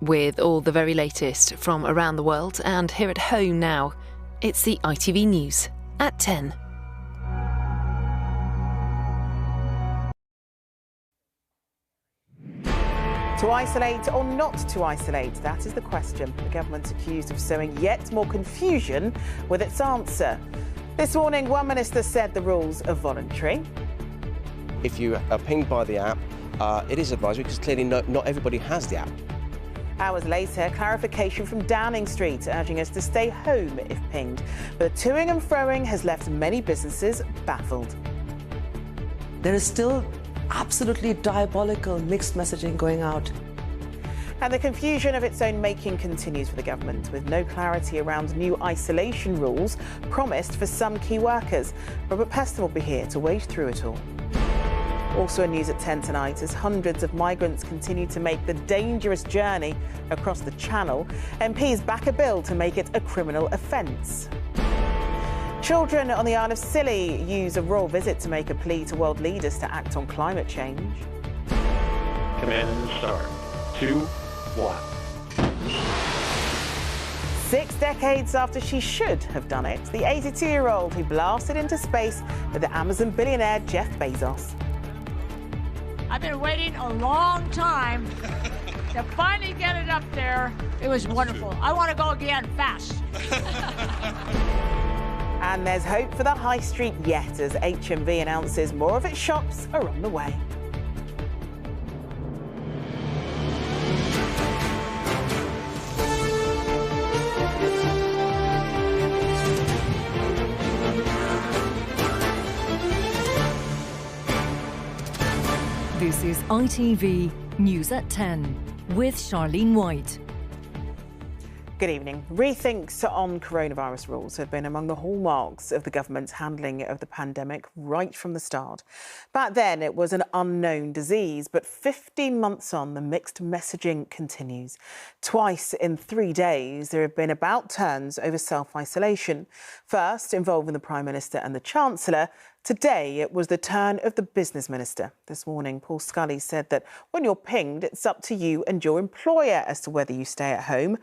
With all the very latest from around the world and here at home now, it's the ITV News at 10. To isolate or not to isolate, that is the question. The government's accused of sowing yet more confusion with its answer. This morning, one minister said the rules are voluntary. If you are pinged by the app, it is advisory because clearly not everybody has the app. Hours later, clarification from Downing Street urging us to stay home if pinged. But the toing and froing has left many businesses baffled. There is still absolutely diabolical mixed messaging going out. And the confusion of its own making continues for the government, with no clarity around new isolation rules promised for some key workers. Robert Peston will be here to wade through it all. Also in news at 10 tonight, as hundreds of migrants continue to make the dangerous journey across the Channel, MPs back a bill to make it a criminal offence. Children on the Isle of Scilly use a royal visit to make a plea to world leaders to act on climate change. Command and start. 2, 1. 6 decades after she should have done it, the 82-year-old who blasted into space with the Amazon billionaire Jeff Bezos. I've been waiting a long time to finally get it up there. It was wonderful. I want to go again fast. And there's hope for the high street yet as HMV announces more of its shops are on the way. This is ITV News at 10 with Charlene White. Good evening. Rethinks on coronavirus rules have been among the hallmarks of the government's handling of the pandemic right from the start. Back then, it was an unknown disease, but 15 months on, the mixed messaging continues. Twice in 3 days, there have been about turns over self-isolation. First, involving the Prime Minister and the Chancellor. Today, it was the turn of the Business Minister. This morning, Paul Scully said that when you're pinged, it's up to you and your employer as to whether you stay at home.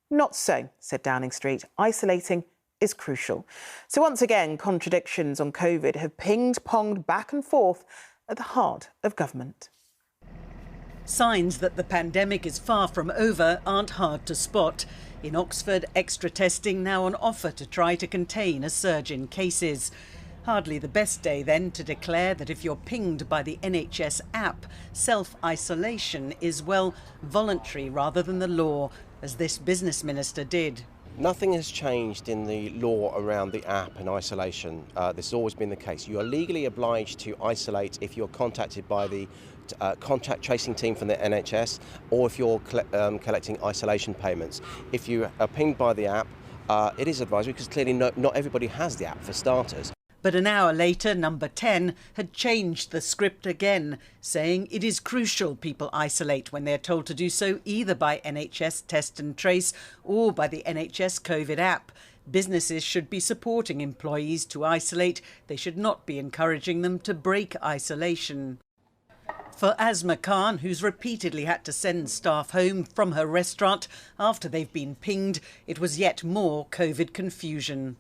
Not so, said Downing Street. Isolating is crucial. So once again, contradictions on COVID have pinged-ponged back and forth at the heart of government. Signs that the pandemic is far from over aren't hard to spot. In Oxford, extra testing now on offer to try to contain a surge in cases. Hardly the best day then to declare that if you're pinged by the NHS app, self-isolation is, well, voluntary rather than the law, as this business minister did. Nothing has changed in the law around the app and isolation. This has always been the case. You are legally obliged to isolate if you're contacted by the contact tracing team from the NHS or if you're collecting isolation payments. If you are pinged by the app, it is advisory because clearly not everybody has the app for starters. But an hour later, Number 10 had changed the script again, saying it is crucial people isolate when they're told to do so either by NHS Test and Trace or by the NHS COVID app. Businesses should be supporting employees to isolate. They should not be encouraging them to break isolation. For Asma Khan, who's repeatedly had to send staff home from her restaurant after they've been pinged, it was yet more COVID confusion.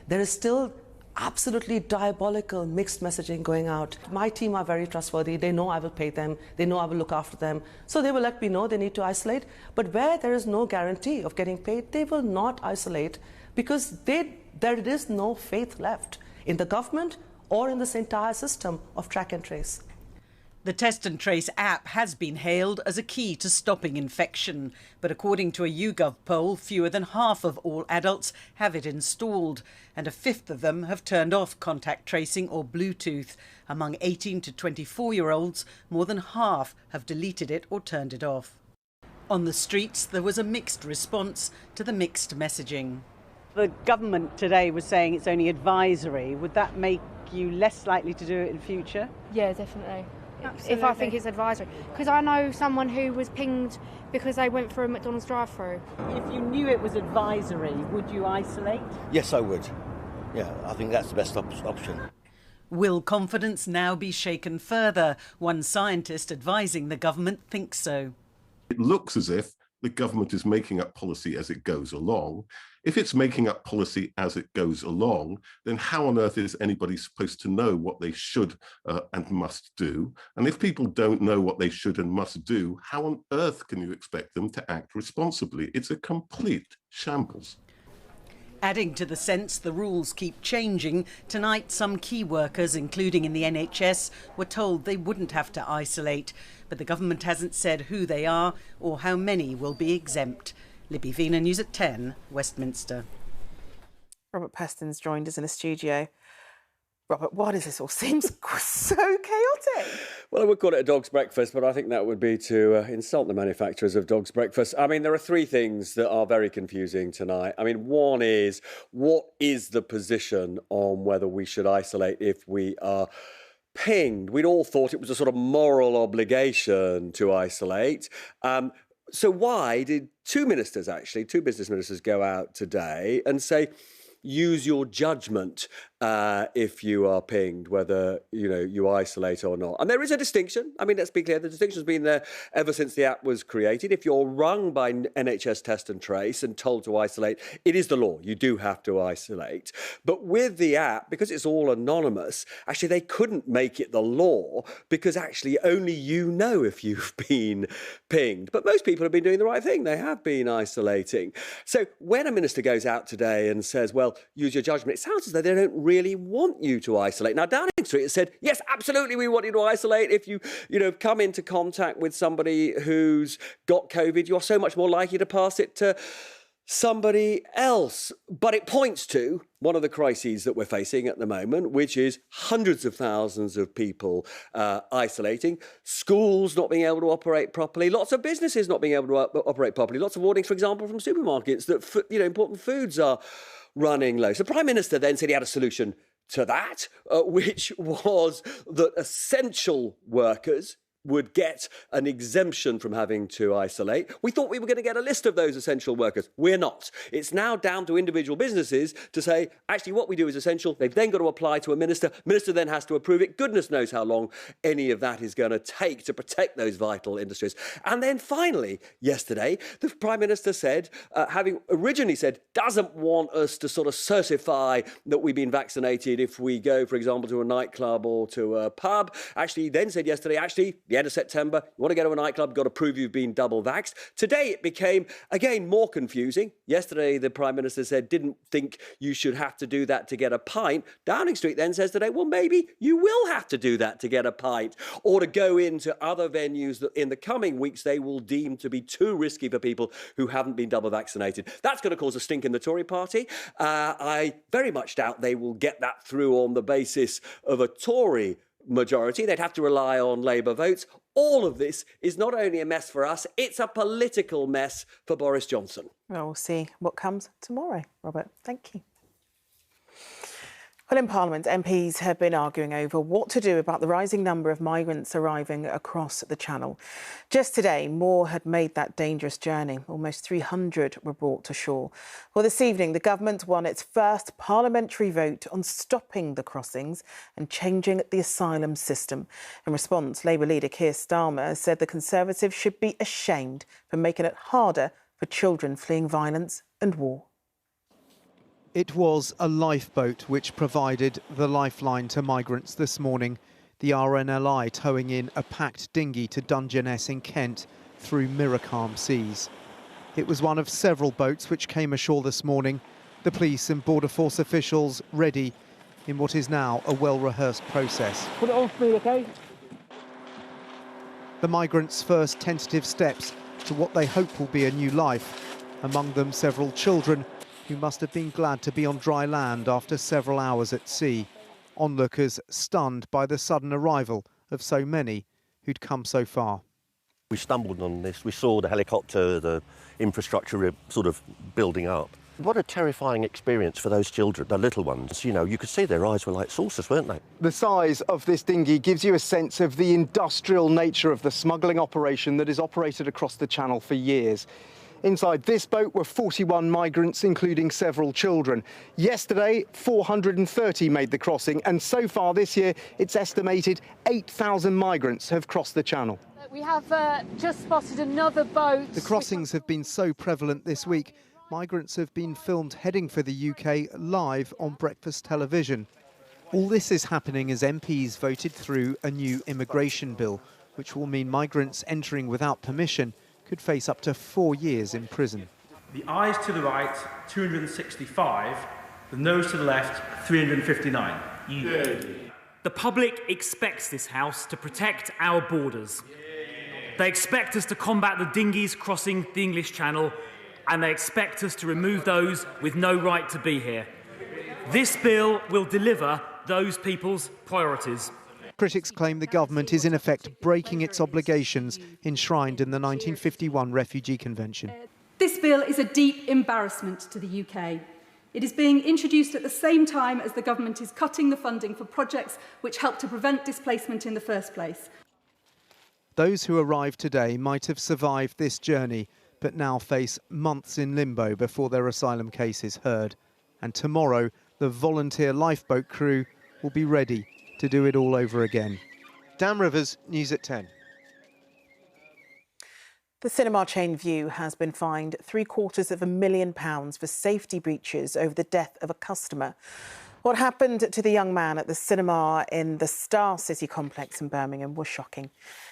There is still absolutely diabolical mixed messaging going out. My team are very trustworthy. They know I will pay them. They know I will look after them. So they will let me know they need to isolate. But where there is no guarantee of getting paid, they will not isolate because there is no faith left in the government or in this entire system of track and trace. The Test and Trace app has been hailed as a key to stopping infection, but according to a YouGov poll, fewer than half of all adults have it installed, and a fifth of them have turned off contact tracing or Bluetooth. Among 18 to 24-year-olds, more than half have deleted it or turned it off. On the streets, there was a mixed response to the mixed messaging. The government today was saying it's only advisory. Would that make you less likely to do it in future? Yeah, definitely. Absolutely. If I think it's advisory. Because I know someone who was pinged because they went through a McDonald's drive-through. If you knew it was advisory, would you isolate? Yes, I would. Yeah, I think that's the best option. Will confidence now be shaken further? One scientist advising the government thinks so. It looks as if the government is making up policy as it goes along. If it's making up policy as it goes along, then how on earth is anybody supposed to know what they should and must do? And if people don't know what they should and must do, how on earth can you expect them to act responsibly? It's a complete shambles. Adding to the sense the rules keep changing, tonight some key workers, including in the NHS, were told they wouldn't have to isolate. But the government hasn't said who they are or how many will be exempt. Libby Vina, News at 10, Westminster. Robert Peston's joined us in the studio. Robert, why does this all seem so chaotic? Well, I would call it a dog's breakfast, but I think that would be to insult the manufacturers of dog's breakfast. I mean, there are three things that are very confusing tonight. I mean, one is, what is the position on whether we should isolate if we are pinged? We'd all thought it was a sort of moral obligation to isolate. So why did two business ministers go out today and say, use your judgment if you are pinged, whether you isolate or not. And there is a distinction. I mean, let's be clear, the distinction's been there ever since the app was created. If you're rung by NHS Test and Trace and told to isolate, it is the law. You do have to isolate. But with the app, because it's all anonymous, actually they couldn't make it the law because actually only you know if you've been pinged. But most people have been doing the right thing. They have been isolating. So when a minister goes out today and says, well, use your judgment, it sounds as though they don't really want you to isolate. Now, Downing Street has said, yes, absolutely, we want you to isolate. If you come into contact with somebody who's got COVID, you're so much more likely to pass it to somebody else. But it points to one of the crises that we're facing at the moment, which is hundreds of thousands of people isolating, schools not being able to operate properly, lots of businesses not being able to operate properly, lots of warnings, for example, from supermarkets that important foods are running low. So the Prime Minister then said he had a solution to that, which was that essential workers would get an exemption from having to isolate. We thought we were going to get a list of those essential workers. We're not. It's now down to individual businesses to say, actually, what we do is essential. They've then got to apply to a minister. Minister then has to approve it. Goodness knows how long any of that is going to take to protect those vital industries. And then finally, yesterday, the Prime Minister said, having originally said, doesn't want us to sort of certify that we've been vaccinated if we go, for example, to a nightclub or to a pub. Actually, then said yesterday, the end of September, you want to go to a nightclub, you've got to prove you've been double vaxxed. Today it became, again, more confusing. Yesterday the Prime Minister said didn't think you should have to do that to get a pint. Downing Street then says today, well, maybe you will have to do that to get a pint or to go into other venues that in the coming weeks they will deem to be too risky for people who haven't been double vaccinated. That's going to cause a stink in the Tory party. I very much doubt they will get that through on the basis of a Tory majority. They'd have to rely on Labour votes. All of this is not only a mess for us, it's a political mess for Boris Johnson. Well, we'll see what comes tomorrow, Robert. Thank you. Well, in Parliament, MPs have been arguing over what to do about the rising number of migrants arriving across the Channel. Just today, more had made that dangerous journey. Almost 300 were brought to shore. Well, this evening, the government won its first parliamentary vote on stopping the crossings and changing the asylum system. In response, Labour leader Keir Starmer said the Conservatives should be ashamed for making it harder for children fleeing violence and war. It was a lifeboat which provided the lifeline to migrants this morning. The RNLI towing in a packed dinghy to Dungeness in Kent through mirror-calm seas. It was one of several boats which came ashore this morning. The police and Border Force officials ready in what is now a well-rehearsed process. Put it on speed, OK? The migrants' first tentative steps to what they hope will be a new life. Among them several children who must have been glad to be on dry land after several hours at sea. Onlookers stunned by the sudden arrival of so many who'd come so far. We stumbled on this. We saw the helicopter, the infrastructure sort of building up. What a terrifying experience for those children, the little ones. You could see their eyes were like saucers, weren't they? The size of this dinghy gives you a sense of the industrial nature of the smuggling operation that is operated across the Channel for years. Inside this boat were 41 migrants, including several children. Yesterday, 430 made the crossing, and so far this year, it's estimated 8,000 migrants have crossed the Channel. We have just spotted another boat. The crossings have been so prevalent this week. Migrants have been filmed heading for the UK live on breakfast television. All this is happening as MPs voted through a new immigration bill, which will mean migrants entering without permission could face up to 4 years in prison. The ayes to the right, 265. The noes to the left, 359. The public expects this House to protect our borders. They expect us to combat the dinghies crossing the English Channel, and they expect us to remove those with no right to be here. This bill will deliver those people's priorities. Critics claim the government is in effect breaking its obligations enshrined in the 1951 Refugee Convention. This bill is a deep embarrassment to the UK. It is being introduced at the same time as the government is cutting the funding for projects which help to prevent displacement in the first place. Those who arrived today might have survived this journey, but now face months in limbo before their asylum case is heard. And tomorrow, the volunteer lifeboat crew will be ready to do it all over again. Dan Rivers, News at 10. The cinema chain View has been fined £750,000 for safety breaches over the death of a customer. What happened to the young man at the cinema in the Star City complex in Birmingham was shocking.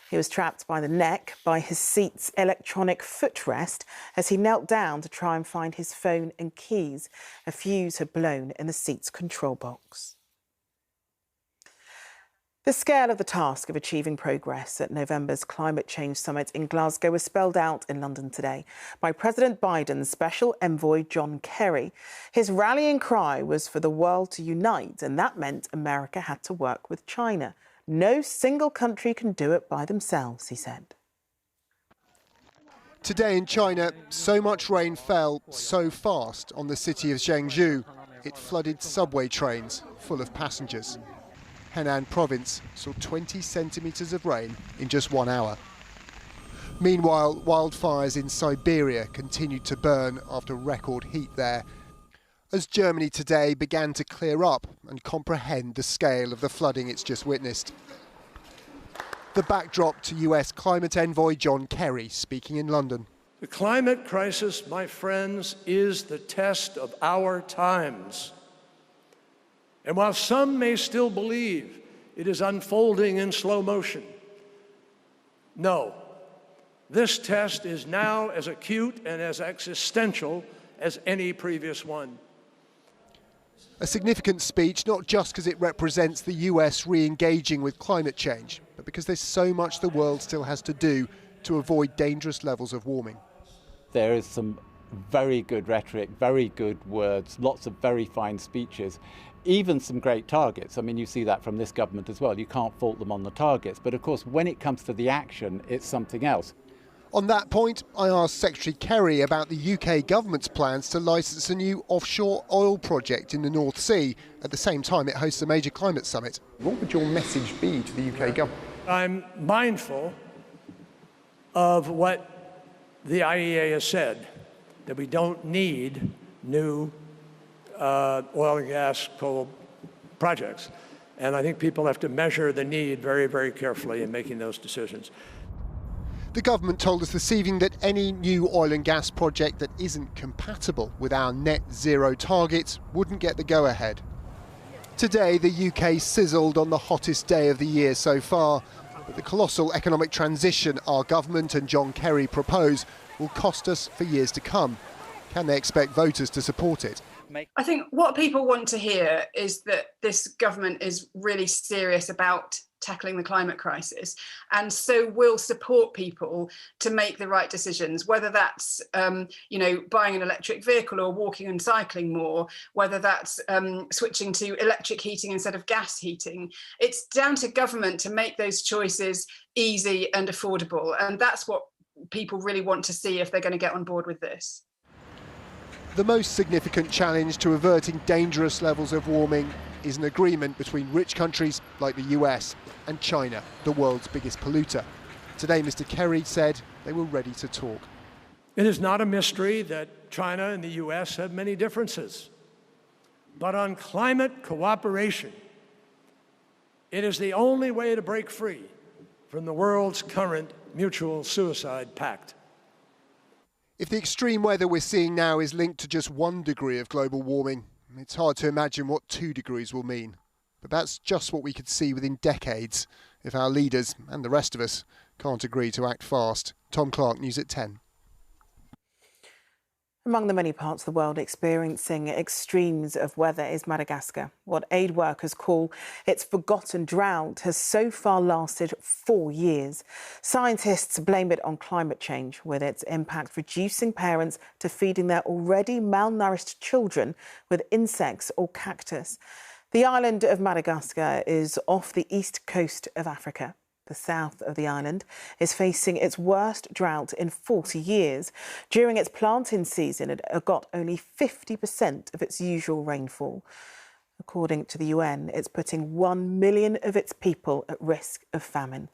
He was trapped by the neck by his seat's electronic footrest as he knelt down to try and find his phone and keys. A fuse had blown in the seat's control box. The scale of the task of achieving progress at November's climate change summit in Glasgow was spelled out in London today by President Biden's special envoy John Kerry. His rallying cry was for the world to unite, and that meant America had to work with China. No single country can do it by themselves, he said. Today in China, so much rain fell so fast on the city of Zhengzhou, it flooded subway trains full of passengers. Henan province saw 20 centimetres of rain in just 1 hour. Meanwhile, wildfires in Siberia continued to burn after record heat there, as Germany today began to clear up and comprehend the scale of the flooding it's just witnessed. The backdrop to US climate envoy John Kerry speaking in London. The climate crisis, my friends, is the test of our times. And while some may still believe it is unfolding in slow motion, no, this test is now as acute and as existential as any previous one. A significant speech, not just because it represents the US re-engaging with climate change, but because there's so much the world still has to do to avoid dangerous levels of warming. There is some very good rhetoric, very good words, lots of very fine speeches, even some great targets. I mean, you see that from this government as well. You can't fault them on the targets. But of course, when it comes to the action, it's something else. On that point, I asked Secretary Kerry about the UK government's plans to licence a new offshore oil project in the North Sea at the same time it hosts a major climate summit. What would your message be to the UK government? I'm mindful of what the IEA has said, that we don't need new oil and gas coal projects. And I think people have to measure the need very, very carefully in making those decisions. The government told us this evening that any new oil and gas project that isn't compatible with our net zero targets wouldn't get the go-ahead. Today, the UK sizzled on the hottest day of the year so far, but the colossal economic transition our government and John Kerry propose will cost us for years to come. Can they expect voters to support it? I think what people want to hear is that this government is really serious about tackling the climate crisis, and so will support people to make the right decisions, whether that's buying an electric vehicle or walking and cycling more, whether that's switching to electric heating instead of gas heating. It's down to government to make those choices easy and affordable, and that's what people really want to see if they're going to get on board with this. The most significant challenge to averting dangerous levels of warming is an agreement between rich countries like the US and China, the world's biggest polluter. Today, Mr. Kerry said they were ready to talk. It is not a mystery that China and the US have many differences. But on climate cooperation, it is the only way to break free from the world's current mutual suicide pact. If the extreme weather we're seeing now is linked to just 1 degree of global warming, it's hard to imagine what 2 degrees will mean. But that's just what we could see within decades if our leaders, and the rest of us, can't agree to act fast. Tom Clark, News at 10. Among the many parts of the world experiencing extremes of weather is Madagascar. What aid workers call its forgotten drought has so far lasted 4 years. Scientists blame it on climate change, with its impact reducing parents to feeding their already malnourished children with insects or cactus. The island of Madagascar is off the east coast of Africa. The south of the island is facing its worst drought in 40 years. During its planting season, it got only 50% of its usual rainfall. According to the UN, it's putting 1 million of its people at risk of famine.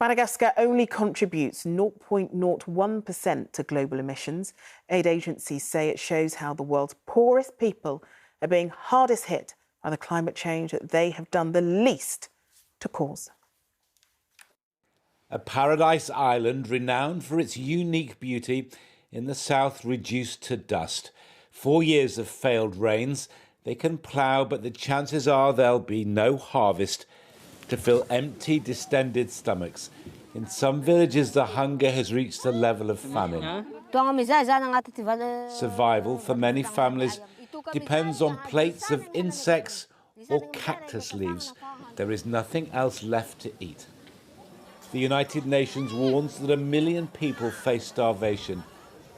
Madagascar only contributes 0.01% to global emissions. Aid agencies say it shows how the world's poorest people are being hardest hit by the climate change that they have done the least to cause. A paradise island renowned for its unique beauty in the south reduced to dust. 4 years of failed rains. They can plough, but the chances are there'll be no harvest to fill empty, distended stomachs. In some villages, the hunger has reached the level of famine. Survival for many families depends on plates of insects or cactus leaves. There is nothing else left to eat. The United Nations warns that 1 million people face starvation.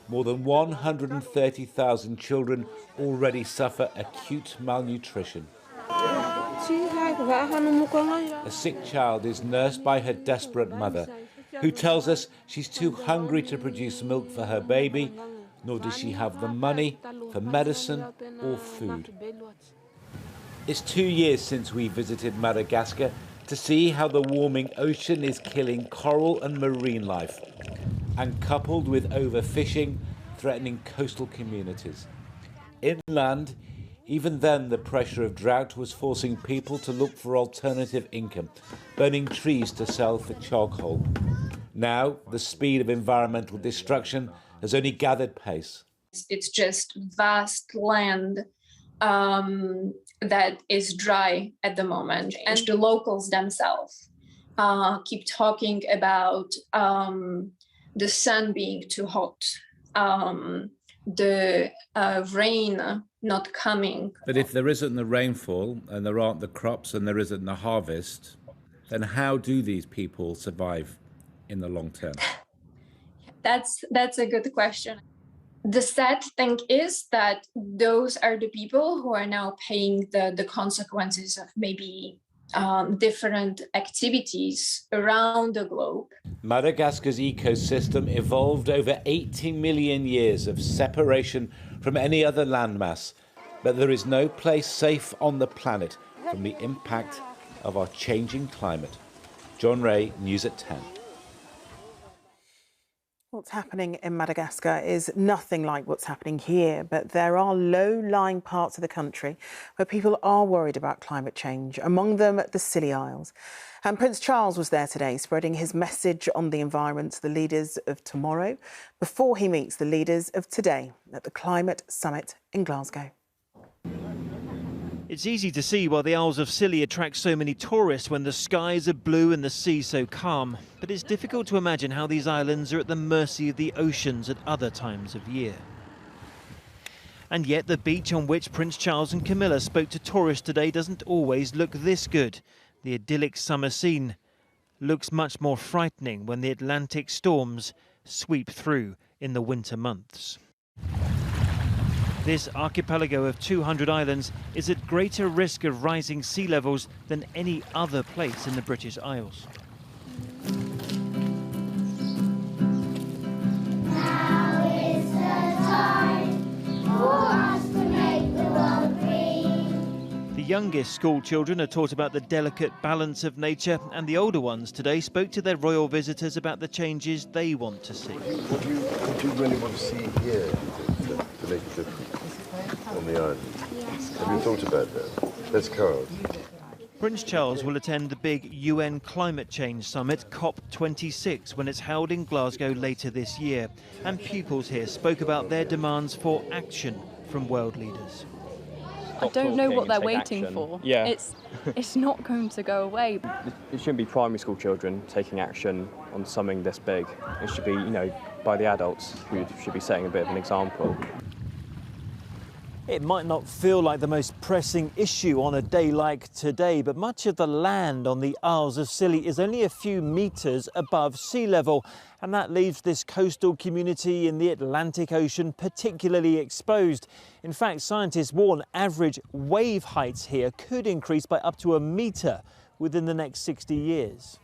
More than 130,000 children already suffer acute malnutrition. A sick child is nursed by her desperate mother, who tells us she's too hungry to produce milk for her baby, nor does she have the money for medicine or food. It's 2 years since we visited Madagascar to see how the warming ocean is killing coral and marine life, and coupled with overfishing, threatening coastal communities. Inland, even then the pressure of drought was forcing people to look for alternative income, burning trees to sell for charcoal. Now, the speed of environmental destruction has only gathered pace. It's just vast land that is dry at the moment, and the locals themselves keep talking about the sun being too hot, the rain not coming. But if there isn't the rainfall and there aren't the crops and there isn't the harvest, then how do these people survive in the long term? That's a good question. The sad thing is that those are the people who are now paying the consequences of maybe different activities around the globe. Madagascar's ecosystem evolved over 80 million years of separation from any other landmass, but there is no place safe on the planet from the impact of our changing climate. John Ray, News at 10. What's happening in Madagascar is nothing like what's happening here, but there are low-lying parts of the country where people are worried about climate change, among them the Scilly Isles. And Prince Charles was there today, spreading his message on the environment to the leaders of tomorrow before he meets the leaders of today at the Climate Summit in Glasgow. It's easy to see why the Isles of Scilly attract so many tourists when the skies are blue and the sea so calm. But it's difficult to imagine how these islands are at the mercy of the oceans at other times of year. And yet the beach on which Prince Charles and Camilla spoke to tourists today doesn't always look this good. The idyllic summer scene looks much more frightening when the Atlantic storms sweep through in the winter months. This archipelago of 200 islands is at greater risk of rising sea levels than any other place in the British Isles. Now is the time for us to make the world green. The youngest school children are taught about the delicate balance of nature, and the older ones today spoke to their royal visitors about the changes they want to see. What do you really want to see here to make the on the island? Have you thought about that? That's Carl. Prince Charles will attend the big UN climate change summit, COP26, when it's held in Glasgow later this year. And pupils here spoke about their demands for action from world leaders. I don't know what they're waiting for. Yeah. It's not going to go away. It shouldn't be primary school children taking action on something this big. It should be, by the adults who should be setting a bit of an example. It might not feel like the most pressing issue on a day like today, but much of the land on the Isles of Scilly is only a few metres above sea level, and that leaves this coastal community in the Atlantic Ocean particularly exposed. In fact, scientists warn average wave heights here could increase by up to a metre within the next 60 years.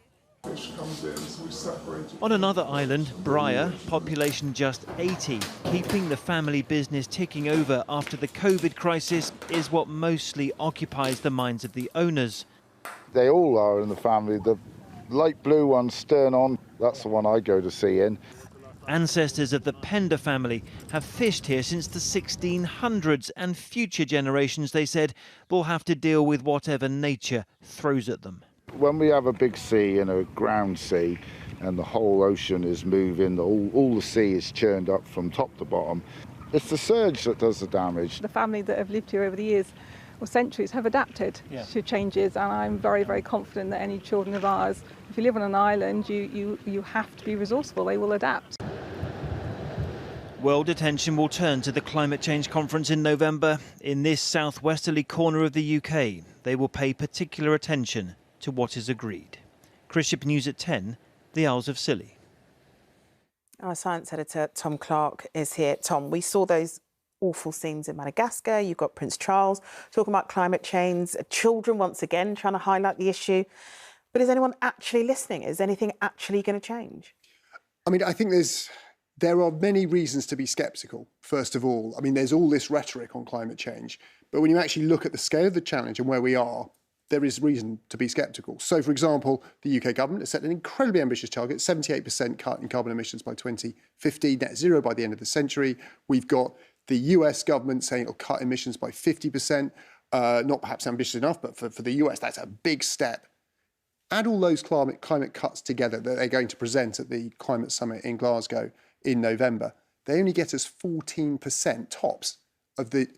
On another island, Briar, population just 80, keeping the family business ticking over after the COVID crisis is what mostly occupies the minds of the owners. They all are in the family. The light blue one, stern on, that's the one I go to sea in. Ancestors of the Pender family have fished here since the 1600s, and future generations, they said, will have to deal with whatever nature throws at them. When we have a big sea and a ground sea and the whole ocean is moving, all the sea is churned up from top to bottom, it's the surge that does the damage. The family that have lived here over the years or centuries have adapted to changes, and I'm very, very confident that any children of ours, if you live on an island, you have to be resourceful. They will adapt. World attention will turn to the climate change conference in November. In this southwesterly corner of the UK, they will pay particular attention to what is agreed. Chris Ship, News at 10, the Isles of Scilly. Our science editor, Tom Clark, is here. Tom, we saw those awful scenes in Madagascar. You've got Prince Charles talking about climate change, children once again trying to highlight the issue. But is anyone actually listening? Is anything actually going to change? I mean, I think there are many reasons to be sceptical, first of all. I mean, there's all this rhetoric on climate change. But when you actually look at the scale of the challenge and where we are, there is reason to be sceptical. So, for example, the UK government has set an incredibly ambitious target, 78% cut in carbon emissions by 2050, net zero by the end of the century. We've got the US government saying it'll cut emissions by 50%. Not perhaps ambitious enough, but for the US, that's a big step. Add all those climate cuts together that they're going to present at the climate summit in Glasgow in November. They only get us 14% tops of in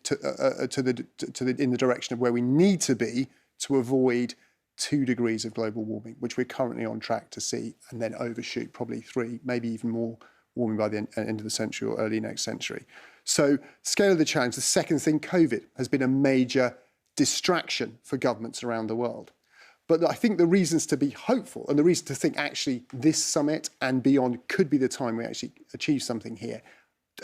the direction of where we need to be to avoid 2 degrees of global warming, which we're currently on track to see, and then overshoot probably 3, maybe even more warming by the end of the century or early next century. So, scale of the challenge. The second thing, COVID has been a major distraction for governments around the world. But I think the reasons to be hopeful and the reason to think actually this summit and beyond could be the time we actually achieve something here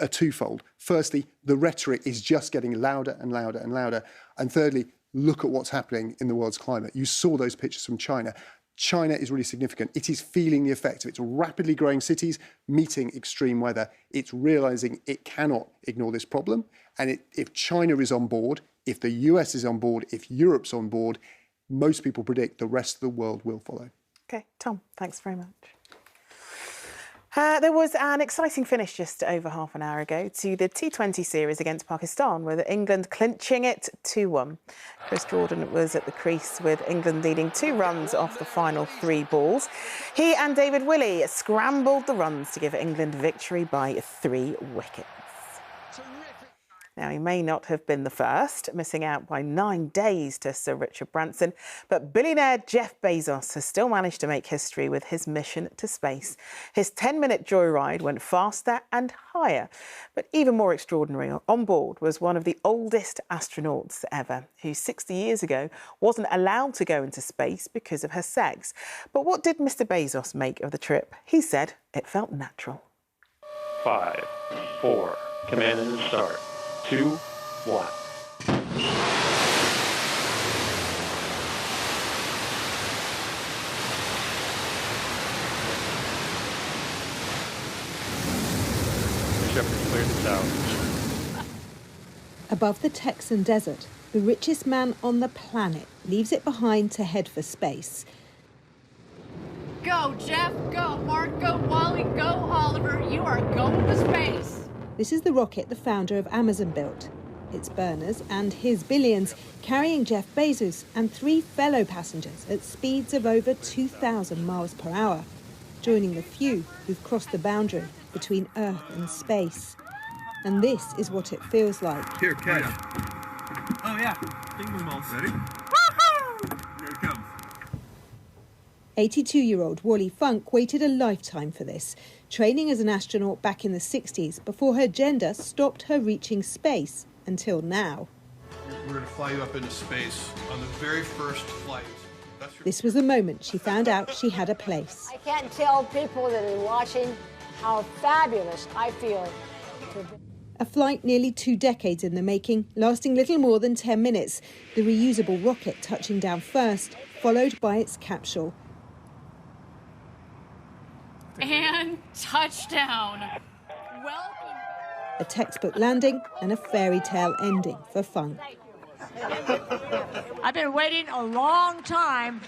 are twofold. Firstly, the rhetoric is just getting louder and louder and louder. And thirdly, look at what's happening in the world's climate. You saw those pictures from China. China is really significant. It is feeling the effect of its rapidly growing cities meeting extreme weather. It's realizing it cannot ignore this problem. And if China is on board, if the US is on board, if Europe's on board, most people predict the rest of the world will follow. OK, Tom, thanks very much. There was an exciting finish just over half an hour ago to the T20 series against Pakistan, with England clinching it 2-1. Chris Jordan was at the crease with England leading 2 runs off the final 3 balls. He and David Willey scrambled the runs to give England victory by 3 wickets. Now, he may not have been the first, missing out by 9 days to Sir Richard Branson, but billionaire Jeff Bezos has still managed to make history with his mission to space. His 10-minute joyride went faster and higher, but even more extraordinary, on board was one of the oldest astronauts ever, who 60 years ago wasn't allowed to go into space because of her sex. But what did Mr. Bezos make of the trip? He said it felt natural. 5, 4, command and start. 2, 1. Shepard, clear this out. Above the Texan desert, the richest man on the planet leaves it behind to head for space. Go, Jeff, go, Mark, go, Wally, go, Oliver. You are going to space. This is the rocket the founder of Amazon built. its burners and his billions, carrying Jeff Bezos and 3 fellow passengers at speeds of over 2,000 miles per hour, joining the few who've crossed the boundary between Earth and space. And this is what it feels like. Here, catch. Oh yeah, finger balls. Ready? Here it comes. 82-year-old Wally Funk waited a lifetime for this, training as an astronaut back in the 60s before her gender stopped her reaching space until now. We're going to fly you up into space on the very first flight. This was the moment she found out she had a place. I can't tell people that are watching how fabulous I feel. A flight nearly 2 decades in the making, lasting little more than 10 minutes. The reusable rocket touching down first, followed by its capsule. And touchdown. Welcome. A textbook landing and a fairy tale ending for Funk. I've been waiting a long time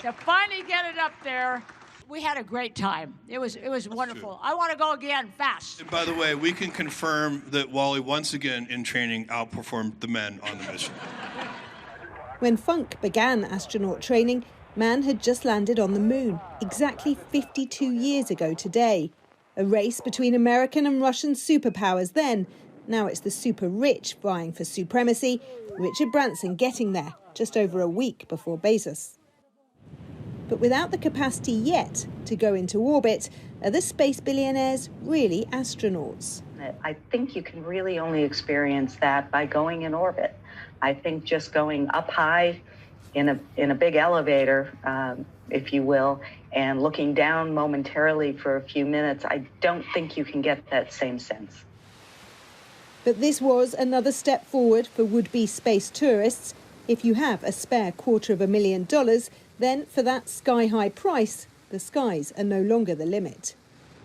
to finally get it up there. We had a great time. It was wonderful. I want to go again fast. And by the way, we can confirm that Wally once again in training outperformed the men on the mission. When Funk began astronaut training, man had just landed on the moon, exactly 52 years ago today. A race between American and Russian superpowers then. Now it's the super rich vying for supremacy, Richard Branson getting there just over a week before Bezos. But without the capacity yet to go into orbit, are the space billionaires really astronauts? I think you can really only experience that by going in orbit. I think just going up high in a big elevator, if you will, and looking down momentarily for a few minutes, I don't think you can get that same sense. But this was another step forward for would-be space tourists. If you have a spare $250,000, then for that sky-high price, the skies are no longer the limit.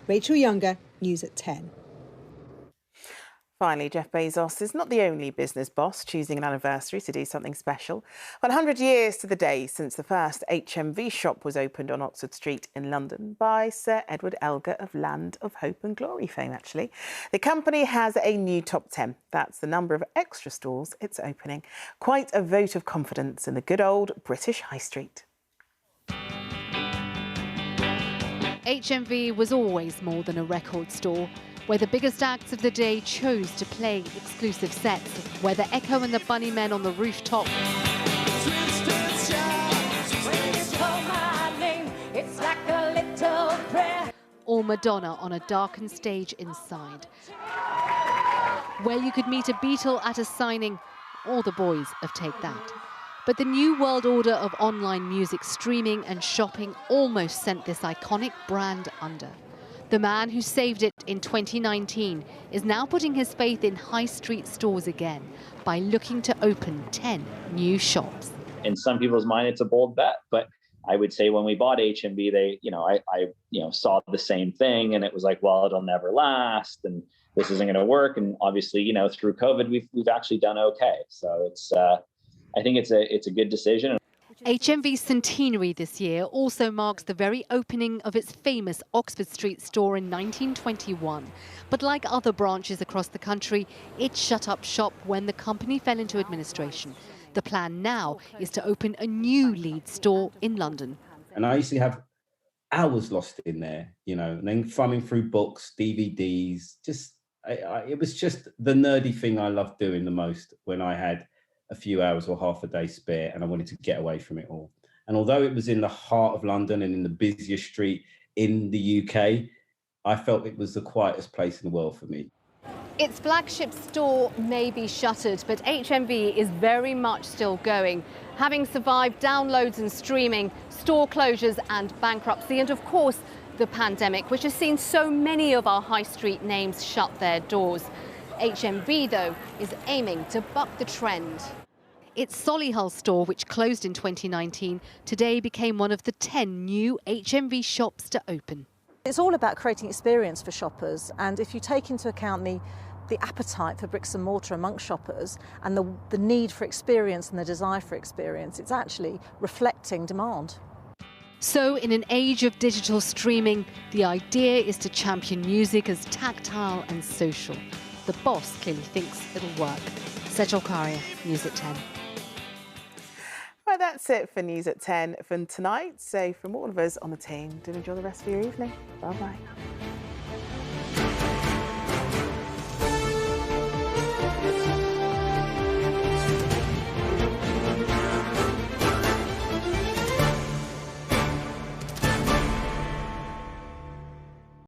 Rachel Younger, News at 10. Finally, Jeff Bezos is not the only business boss choosing an anniversary to do something special. 100 years to the day since the first HMV shop was opened on Oxford Street in London by Sir Edward Elgar of Land of Hope and Glory fame, actually. The company has a new top 10. That's the number of extra stores it's opening. Quite a vote of confidence in the good old British High Street. HMV was always more than a record store, where the biggest acts of the day chose to play exclusive sets, where the Echo and the Bunnymen on the rooftop or Madonna on a darkened stage inside, where you could meet a Beatle at a signing or the boys of Take That. But the new world order of online music streaming and shopping almost sent this iconic brand under. The man who saved it in 2019 is now putting his faith in high street stores again by looking to open 10 new shops. In some people's mind, it's a bold bet, but I would say when we bought HMV, I saw the same thing, and it was like, well, it'll never last, and this isn't going to work. And obviously, through COVID, we've actually done okay. So it's I think it's a good decision. HMV's centenary this year also marks the very opening of its famous Oxford Street store in 1921. But like other branches across the country, it shut up shop when the company fell into administration. The plan now is to open a new lead store in London. And I used to have hours lost in there, and then thumbing through books, DVDs. It was just the nerdy thing I loved doing the most when I had a few hours or half a day spare and I wanted to get away from it all. And although it was in the heart of London and in the busiest street in the UK, I felt it was the quietest place in the world for me. Its flagship store may be shuttered, but HMV is very much still going, having survived downloads and streaming, store closures and bankruptcy, and of course the pandemic, which has seen so many of our high street names shut their doors. HMV, though, is aiming to buck the trend. Its Solihull store, which closed in 2019, today became one of the 10 new HMV shops to open. It's all about creating experience for shoppers, and if you take into account the appetite for bricks and mortar amongst shoppers and the need for experience and the desire for experience, it's actually reflecting demand. So in an age of digital streaming, the idea is to champion music as tactile and social. The boss clearly thinks it'll work. Sejal Karia, News at 10. Right, that's it for News at 10 for tonight. So from all of us on the team, do enjoy the rest of your evening. Bye-bye.